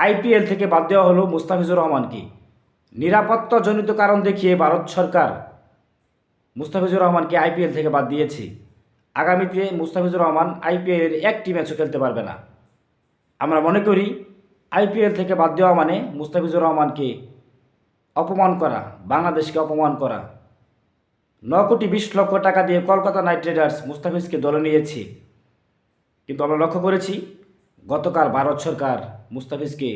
IPL থেকে বাদ দেওয়া হলো মুস্তাফিজুর রহমানকে। নিরাপত্তাজনিত কারণ দেখিয়ে ভারত সরকার মুস্তাফিজুর রহমানকে আইপিএল থেকে বাদ দিয়েছে। আগামীতে মুস্তাফিজুর রহমান আইপিএলের একটি ম্যাচও খেলতে পারবে না। আমরা মনে করি আইপিএল থেকে বাদ দেওয়া মানে মুস্তাফিজুর রহমানকে অপমান করা, বাংলাদেশকে অপমান করা। 9 কোটি 20 লক্ষ টাকা দিয়ে কলকাতা নাইট রাইডার্স মুস্তাফিজকে দলে নিয়েছে, কিন্তু আমরা লক্ষ্য করেছি গতকাল ভারত সরকার মুস্তাফিজকে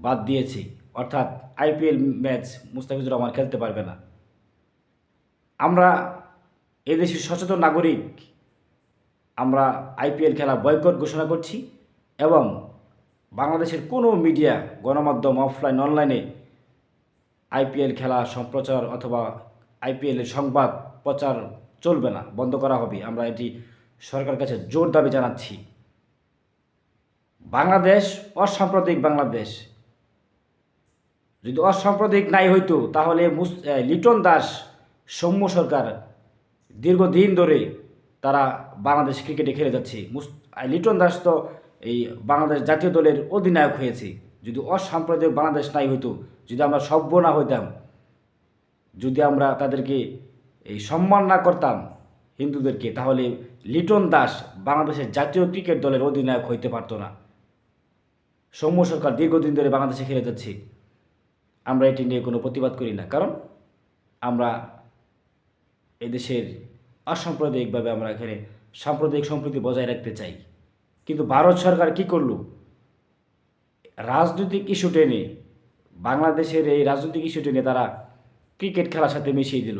বাদ দিয়েছে, অর্থাৎ আইপিএল ম্যাচ মুস্তাফিজুর রহমান খেলতে পারবে না। আমরা এদেশের সচেতন নাগরিক, আমরা আইপিএল খেলা বয়কট ঘোষণা করছি এবং বাংলাদেশের কোনো মিডিয়া, গণমাধ্যম, অফলাইন অনলাইনে আইপিএল খেলা সম্প্রচার অথবা আইপিএলের সংবাদ প্রচার চলবে না, বন্ধ করা হবে। আমরা এটি সরকারের কাছে জোর দাবি জানাচ্ছি। বাংলাদেশ অসাম্প্রদায়িক বাংলাদেশ। যদি অসাম্প্রদায়িক নাই হইতো তাহলে লিটন দাস, সৌম্য সরকার দীর্ঘদিন ধরে তারা বাংলাদেশ ক্রিকেটে খেলে যাচ্ছে। লিটন দাস তো এই বাংলাদেশ জাতীয় দলের অধিনায়ক হয়েছে। যদি অসাম্প্রদায়িক বাংলাদেশ নাই হইতো, যদি আমরা সভ্য না হইতাম, যদি আমরা তাদেরকে এই সম্মান না করতাম হিন্দুদেরকে, তাহলে লিটন দাস বাংলাদেশের জাতীয় ক্রিকেট দলের অধিনায়ক হইতে পারতো না। সৌম্য সরকার দীর্ঘদিন ধরে বাংলাদেশে খেলে যাচ্ছে। আমরা এটি নিয়ে কোনো প্রতিবাদ করি না, কারণ আমরা এদেশের অসাম্প্রদায়িকভাবে আমরা এখানে সাম্প্রদায়িক সম্প্রীতি বজায় রাখতে চাই। কিন্তু ভারত সরকার কি করল? রাজনৈতিক ইস্যু টেনে, বাংলাদেশের এই রাজনৈতিক ইস্যু টেনে তারা ক্রিকেট খেলার সাথে মিশিয়ে দিল।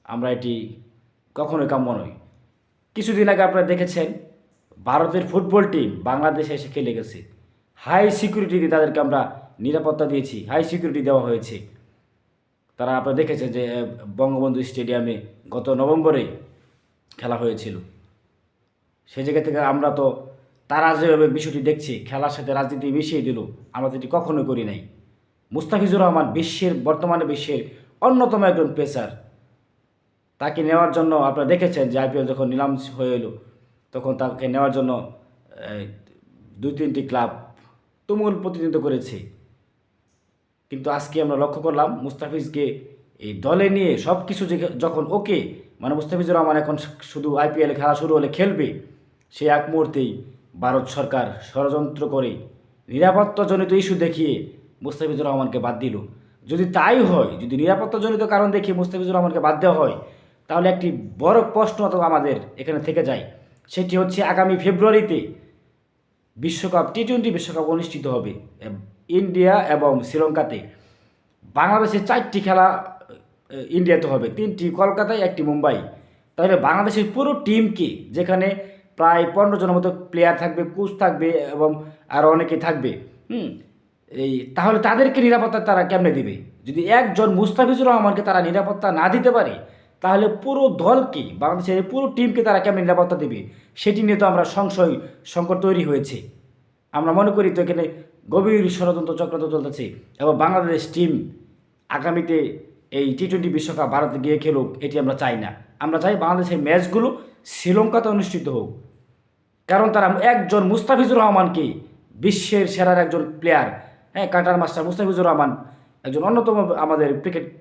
আমরা এটি কখনোই কাম্য নয়। কিছুদিন আগে আপনারা দেখেছেন ভারতের ফুটবল টিম বাংলাদেশে এসে খেলে গেছে। হাই সিকিউরিটি দিয়ে তাদেরকে আমরা নিরাপত্তা দিয়েছি, হাই সিকিউরিটি দেওয়া হয়েছে। তারা আপনারা দেখেছেন যে বঙ্গবন্ধু স্টেডিয়ামে গত নভেম্বরে খেলা হয়েছিল। সেই জায়গা থেকে আমরা তো তারা যেভাবে বিষয়টি দেখছি, খেলার সাথে রাজনীতি মিশিয়ে দিল, আমরা তো এটি কখনোই করি নাই। মুস্তাফিজুর রহমান বর্তমানে বিশ্বের অন্যতম একজন পেসার। তাকে নেওয়ার জন্য আপনারা দেখেছেন যে আইপিএল যখন নিলাম হয়ে এলো, তখন তাকে নেওয়ার জন্য 2-3টি ক্লাব তুমুল প্রতিনিধিত্ব করেছে। কিন্তু আজকে আমরা লক্ষ্য করলাম মুস্তাফিজকে এই দলে নিয়ে সব কিছু যখন ওকে, মানে মুস্তাফিজুর রহমান এখন শুধু আইপিএলে খেলা শুরু হলে খেলবে, সেই এক মুহূর্তেই ভারত সরকার ষড়যন্ত্র করে নিরাপত্তাজনিত ইস্যু দেখিয়ে মুস্তাফিজুর রহমানকে বাদ দিল। যদি তাই হয়, যদি নিরাপত্তাজনিত কারণ দেখিয়ে মুস্তাফিজুর রহমানকে বাদ দেওয়া হয়, তাহলে একটি বড় প্রশ্ন তো আমাদের এখানে থেকে যায়। সেটি হচ্ছে আগামী ফেব্রুয়ারিতে বিশ্বকাপ, টি-20 বিশ্বকাপ অনুষ্ঠিত হবে ইন্ডিয়া এবং শ্রীলঙ্কাতে। বাংলাদেশের 4টি খেলা ইন্ডিয়াতে হবে, 3টি কলকাতায়, 1টি মুম্বাই। তাহলে বাংলাদেশের পুরো টিমকে, যেখানে প্রায় 15 জনের মতো প্লেয়ার থাকবে, কোচ থাকবে এবং আরও অনেকে থাকবে, তাহলে তাদেরকে নিরাপত্তা তারা কেমনে দিবে? যদি একজন মুস্তাফিজুর রহমানকে তারা নিরাপত্তা না দিতে পারে, তাহলে পুরো দলকে, বাংলাদেশের পুরো টিমকে তারা কেমন নিরাপত্তা দেবে? সেটি নিয়ে তো আমরা সংকট তৈরি হয়েছে। আমরা মনে করি তো এখানে গভীর ষড়যন্ত্র চক্রান্ত চলতেছে এবং বাংলাদেশ টিম আগামীতে এই টি-20 বিশ্বকাপ ভারতে গিয়ে খেলুক, এটি আমরা চাই না। আমরা চাই বাংলাদেশের ম্যাচগুলো শ্রীলঙ্কাতে অনুষ্ঠিত হোক, কারণ তারা একজন মুস্তাফিজুর রহমানকে, বিশ্বের সেরার একজন player, cutter master Mustafizur Rahman একজন অন্যতম আমাদের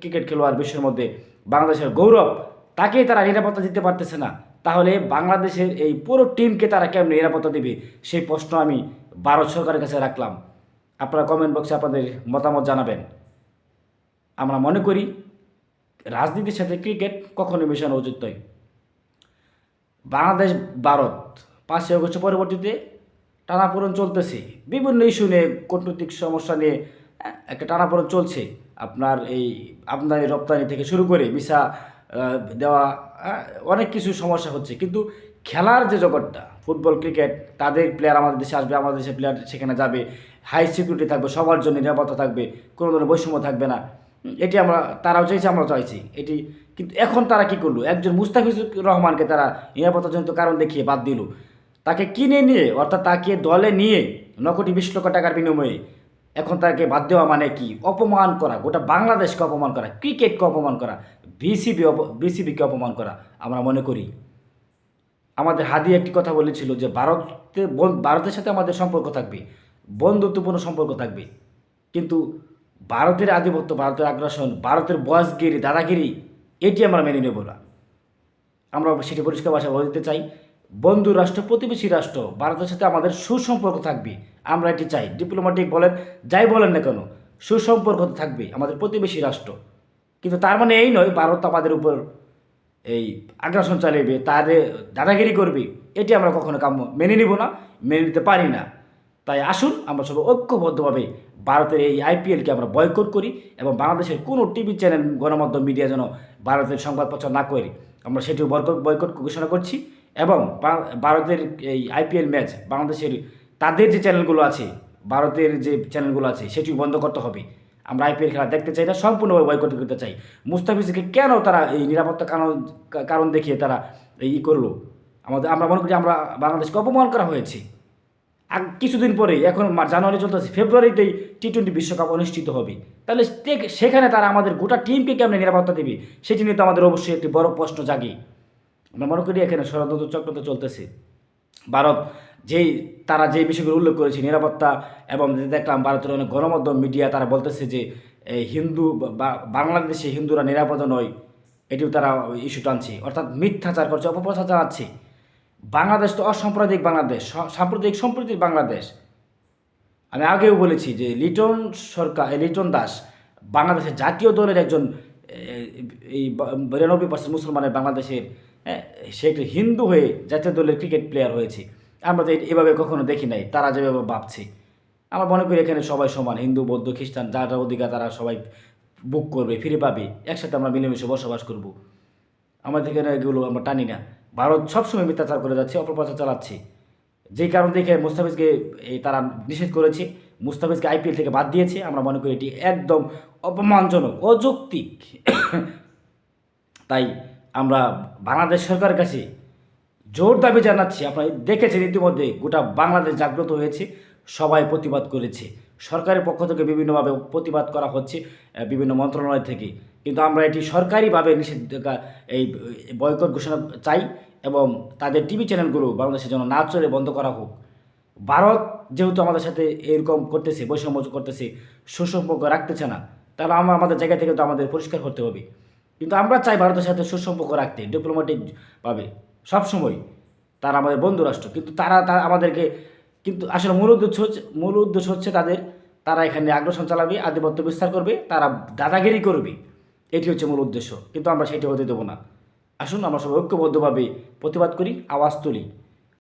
ক্রিকেট খেলোয়াড়, বিশ্বের মধ্যে বাংলাদেশের গৌরব, তাকেই তারা নিরাপত্তা দিতে পারতেছে না। তাহলে বাংলাদেশের এই পুরো টিমকে তারা কেমন নিরাপত্তা দেবে? সেই প্রশ্ন আমি ভারত সরকারের কাছে রাখলাম। আপনারা কমেন্ট বক্সে আপনাদের মতামত জানাবেন। আমরা মনে করি রাজনীতির সাথে ক্রিকেট কখনোই মেশানো উচিত নয়। বাংলাদেশ ভারত 5ই আগস্ট পরবর্তীতে টানাপোড়েন চলতেছে, বিভিন্ন ইস্যু নিয়ে, কূটনৈতিক সমস্যা নিয়ে একটা টানাপোড়েন চলছে। আপনার এই আমদানি রপ্তানি থেকে শুরু করে ভিসা দেওয়া, অনেক কিছু সমস্যা হচ্ছে। কিন্তু খেলার যে জগৎটা, ফুটবল, ক্রিকেট, তাদের প্লেয়ার আমাদের দেশে আসবে, আমাদের দেশের প্লেয়ার সেখানে যাবে, হাই সিকিউরিটি থাকবে, সবার জন্য নিরাপত্তা থাকবে, কোনো ধরনের বৈষম্য থাকবে না। এটি তারাও চাইছে, আমরাও চাইছি এটি। কিন্তু এখন তারা কি করলো? একজন মুস্তাফিজুর রহমানকে তারা নিরাপত্তাজনিত কারণ দেখিয়ে বাদ দিল। তাকে কিনে নিয়ে, অর্থাৎ তাকে দলে নিয়ে 9 কোটি 20 লক্ষ টাকার বিনিময়ে এখন তাকে বাদ দেওয়া মানে কি? অপমান করা, গোটা বাংলাদেশকে অপমান করা, ক্রিকেটকে অপমান করা, বিসিবিকে অপমান করা। আমরা মনে করি আমাদের হাদি একটি কথা বলেছিল যে ভারতের সাথে আমাদের সম্পর্ক থাকবে, বন্ধুত্বপূর্ণ সম্পর্ক থাকবে। কিন্তু ভারতের আধিপত্য, ভারতের আগ্রাসন, ভারতের বসগিরি, দাদাগিরি, এটি আমরা মেনে নেব না। আমরা সেটি পরিষ্কার ভাষায় বলে দিতে চাই, বন্ধু রাষ্ট্র, প্রতিবেশী রাষ্ট্র, ভারতের সাথে আমাদের সুসম্পর্ক থাকবে। আমরা এটি চাই। ডিপ্লোম্যাটিক বলেন, যাই বলেন না কেন, সুসম্পর্ক থাকবে আমাদের প্রতিবেশী রাষ্ট্র। কিন্তু তার মানে এই নয় ভারত আমাদের উপর এই আগ্রাসন চালাবে, তাদের দাদাগিরি করবে, এটি আমরা কখনো মেনে নিব না, মেনে নিতে পারি না। তাই আসুন আমরা সবাই ঐক্যবদ্ধভাবে ভারতের এই আইপিএলকে আমরা বয়কট করি এবং বাংলাদেশের কোনো টিভি চ্যানেল, গণমাধ্যম, মিডিয়া যেন ভারতের সংবাদ প্রচার না করি, আমরা সেটিও বয়কট ঘোষণা করছি। এবং ভারতের এই আইপিএল ম্যাচ বাংলাদেশের তাদের যে চ্যানেলগুলো আছে, ভারতের যে চ্যানেলগুলো আছে, সেটিও বন্ধ করতে হবে। আমরা আইপিএল খেলা দেখতে চাই না, সম্পূর্ণভাবে বয়কট করতে চাই। মুস্তাফিজকে কেন তারা এই নিরাপত্তা কারণ দেখিয়ে তারা করলো? আমরা মনে করি আমরা বাংলাদেশকে অপমান করা হয়েছে। আর কিছুদিন পরে, এখন জানুয়ারি চলতেছে, ফেব্রুয়ারিতেই টি-20 বিশ্বকাপ অনুষ্ঠিত হবে। তাহলে সেখানে তারা আমাদের গোটা টিমকে কেমন নিরাপত্তা দেবে, সেটি নিয়ে তো আমাদের অবশ্যই একটি বড় প্রশ্ন জাগে। আমরা মনে করি এখানে ষড়যন্ত্র চক্রান্ত চলতেছে। ভারত তারা যে বিষয়গুলো উল্লেখ করেছে, নিরাপত্তা, এবং দেখলাম ভারতের অনেক গণমাধ্যম, মিডিয়া তারা বলতেছে যে বাংলাদেশে হিন্দুরা নিরাপদ নয়, এটিও তারা ইস্যু টানছে, অর্থাৎ মিথ্যাচার করছে, অপপ্রচার চালাচ্ছে। বাংলাদেশ তো অসাম্প্রদায়িক বাংলাদেশ, সাম্প্রদায়িক সম্প্রীতির বাংলাদেশ। আমি আগেও বলেছি যে লিটন দাস বাংলাদেশের জাতীয় দলের একজন, এই 92% মুসলমানের বাংলাদেশের, সে একটি হিন্দু হয়ে জাতীয় দলের ক্রিকেট প্লেয়ার হয়েছে। আমরা তো এভাবে কখনো দেখি নাই, তারা যেভাবে ভাবছে। আমরা মনে করি এখানে সবাই সমান, হিন্দু, বৌদ্ধ, খ্রিস্টান, যার অধিকার তারা সবাই বুক করবে, ফিরে পাবে, একসাথে আমরা মিলেমিশে বসবাস করব। আমাদের এখানে এগুলো আমরা টানি না। ভারত সবসময় মিথ্যাচার করে যাচ্ছে, অপপ্রচার চালাচ্ছে। যেই কারণ দেখে মুস্তাফিজকে তারা নিষেধ করেছে, মুস্তাফিজকে আইপিএল থেকে বাদ দিয়েছে। আমরা মনে করি এটি একদম অপমানজনক, অযৌক্তিক। তাই আমরা বাংলাদেশ সরকারের কাছে জোর দাবি জানাচ্ছি। আপনারা দেখেছেন ইতিমধ্যে গোটা বাংলাদেশ জাগ্রত হয়েছে, সবাই প্রতিবাদ করেছে। সরকারের পক্ষ থেকে বিভিন্নভাবে প্রতিবাদ করা হচ্ছে, বিভিন্ন মন্ত্রণালয় থেকে। কিন্তু আমরা এটি সরকারিভাবে নিষেধাজ্ঞা, এই বয়কট ঘোষণা চাই, এবং তাদের টিভি চ্যানেলগুলো বাংলাদেশের জন্য না চলে বন্ধ করা হোক। ভারত যেহেতু আমাদের সাথে এরকম করতেছে, বৈষম্য করতেছে, সুসম্পর্ক রাখতেছে না, তাহলে আমাদের জায়গা থেকে তো আমাদের পরিষ্কার করতে হবে। কিন্তু আমরা চাই ভারতের সাথে সুসম্পর্ক রাখতে, ডিপ্লোম্যাটিকভাবে সবসময়। তারা আমাদের বন্ধু রাষ্ট্র, কিন্তু তারা আমাদেরকে, কিন্তু আসলে মূল উদ্দেশ্য হচ্ছে তারা এখানে আগ্রাসন চালাবে, আধিপত্য বিস্তার করবে, তারা দাদাগিরি করবে, এটি হচ্ছে মূল উদ্দেশ্য। কিন্তু আমরা সেটি হতে দেবো না। আসুন আমরা সবাই ঐক্যবদ্ধভাবে প্রতিবাদ করি, আওয়াজ তুলি।